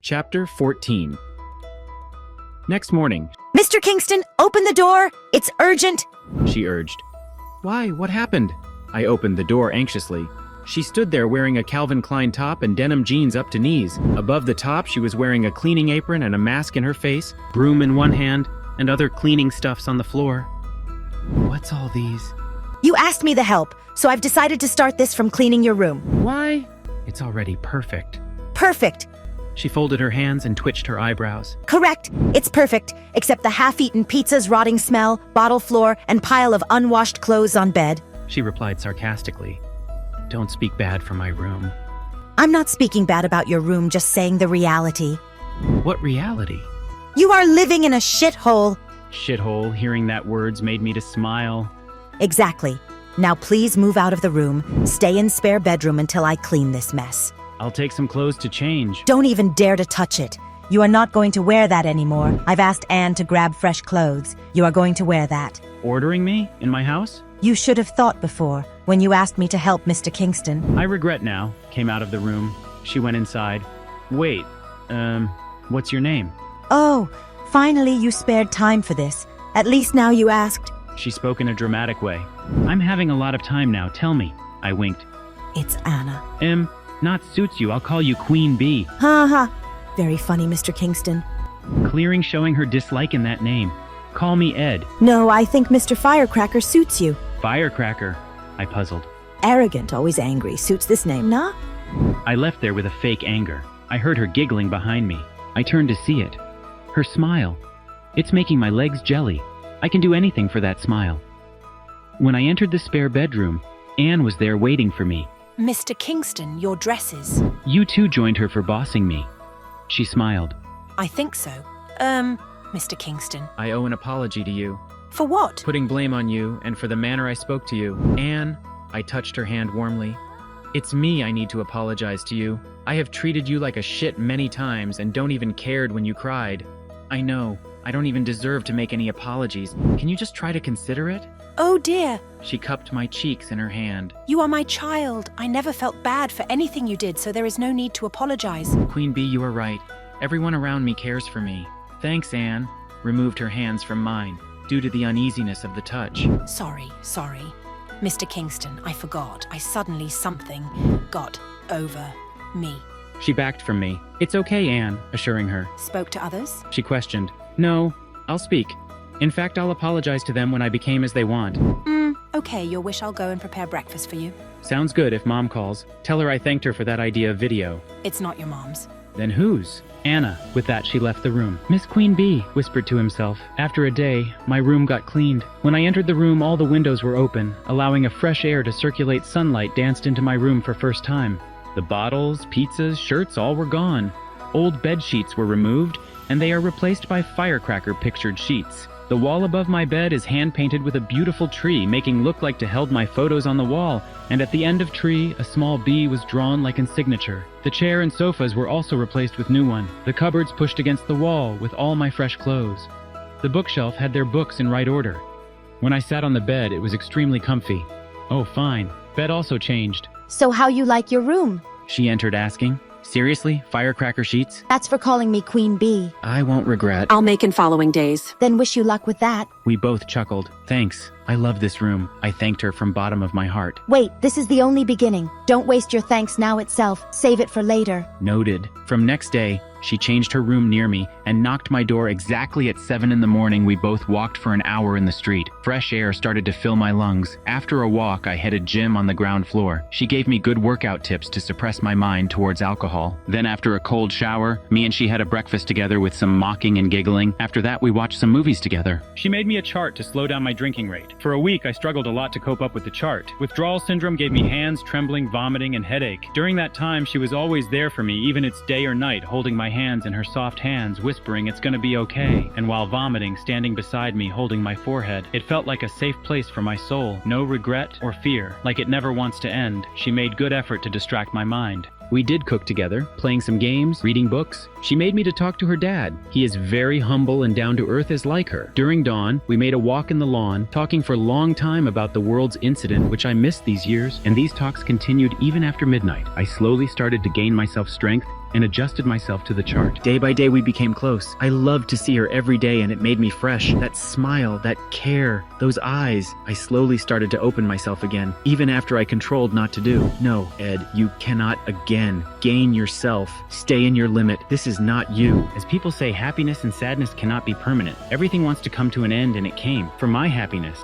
Chapter 14. Next morning, Mr. Kingston, open the door! It's urgent! she urged. Why, what happened? I opened the door anxiously. She stood there wearing a Calvin Klein top and denim jeans up to knees. Above the top, she was wearing a cleaning apron and a mask in her face, broom in one hand, and other cleaning stuffs on the floor. What's all these? You asked me to help, so I've decided to start this from cleaning your room. Why? It's already perfect. Perfect! She folded her hands and twitched her eyebrows. Correct. It's perfect, except the half-eaten pizza's rotting smell, bottle floor, and pile of unwashed clothes on bed. She replied sarcastically. Don't speak bad for my room. I'm not speaking bad about your room, just saying the reality. What reality? You are living in a shithole. Shithole, hearing that words made me to smile. Exactly. Now please move out of the room. Stay in spare bedroom until I clean this mess. I'll take some clothes to change. Don't even dare to touch it. You are not going to wear that anymore. I've asked Anne to grab fresh clothes. You are going to wear that. Ordering me? In my house? You should have thought before, when you asked me to help Mr. Kingston. I regret now. Came out of the room. She went inside. Wait, what's your name? Oh, finally you spared time for this. At least now you asked. She spoke in a dramatic way. I'm having a lot of time now, tell me. I winked. It's Anna. Not suits you, I'll call you Queen Bee. Ha ha. Very funny, Mr. Kingston. Clearing showing her dislike in that name. Call me Ed. No, I think Mr. Firecracker suits you. Firecracker, I puzzled. Arrogant, always angry, suits this name, nah? I left there with a fake anger. I heard her giggling behind me. I turned to see it. Her smile. It's making my legs jelly. I can do anything for that smile. When I entered the spare bedroom, Anne was there waiting for me. Mr. Kingston, your dresses. You too joined her for bossing me. She smiled. I think so. Mr. Kingston. I owe an apology to you. For what? Putting blame on you and for the manner I spoke to you. Anne, I touched her hand warmly. It's me I need to apologize to you. I have treated you like a shit many times and don't even cared when you cried. I know, I don't even deserve to make any apologies. Can you just try to consider it? Oh dear. She cupped my cheeks in her hand. You are my child. I never felt bad for anything you did, so there is no need to apologize. Queen Bee, you are right. Everyone around me cares for me. Thanks, Anne. Removed her hands from mine, due to the uneasiness of the touch. Sorry. Mr. Kingston, I forgot. Something got over me. She backed from me. It's okay, Anne, assuring her. Spoke to others? She questioned. No, I'll speak. In fact, I'll apologize to them when I became as they want. Okay, your wish, I'll go and prepare breakfast for you. Sounds good if Mom calls. Tell her I thanked her for that idea of video. It's not your mom's. Then whose? Anna. With that, she left the room. Miss Queen Bee, whispered to himself. After a day, my room got cleaned. When I entered the room, all the windows were open, allowing a fresh air to circulate. Sunlight danced into my room for first time. The bottles, pizzas, shirts, all were gone. Old bed sheets were removed, and they are replaced by firecracker pictured sheets. The wall above my bed is hand-painted with a beautiful tree, making look like to held my photos on the wall, and at the end of tree, a small bee was drawn like in signature. The chair and sofas were also replaced with new one. The cupboards pushed against the wall with all my fresh clothes. The bookshelf had their books in right order. When I sat on the bed, it was extremely comfy. Oh, fine. Bed also changed. So how you like your room? She entered asking. Seriously? Firecracker sheets? That's for calling me Queen Bee. I won't regret. I'll make in following days. Then wish you luck with that. We both chuckled. Thanks. I love this room. I thanked her from bottom of my heart. Wait, this is the only beginning. Don't waste your thanks now itself. Save it for later. Noted. From next day, she changed her room near me and knocked my door exactly at 7 in the morning. We both walked for an hour in the street. Fresh air started to fill my lungs. After a walk, I headed gym on the ground floor. She gave me good workout tips to suppress my mind towards alcohol. Then after a cold shower, me and she had a breakfast together with some mocking and giggling. After that, we watched some movies together. She made me a chart to slow down my drinking rate. For a week, I struggled a lot to cope up with the chart. Withdrawal syndrome gave me hands trembling, vomiting, and headache. During that time, she was always there for me, even it's day or night, holding my hands in her soft hands, whispering it's gonna be okay. And while vomiting, standing beside me, holding my forehead. It felt like a safe place for my soul. No regret or fear, like it never wants to end. She made good effort to distract my mind. We did cook together, playing some games, reading books. She made me to talk to her dad. He is very humble and down to earth as like her. During dawn, we made a walk in the lawn, talking for a long time about the world's incident, which I missed these years, and these talks continued even after midnight. I slowly started to gain myself strength, and adjusted myself to the chart. Day by day, we became close. I loved to see her every day, and it made me fresh. That smile, that care, those eyes. I slowly started to open myself again, even after I controlled not to do. No, Ed, you cannot again. Gain yourself. Stay in your limit. This is not you. As people say, happiness and sadness cannot be permanent. Everything wants to come to an end, and it came. For my happiness,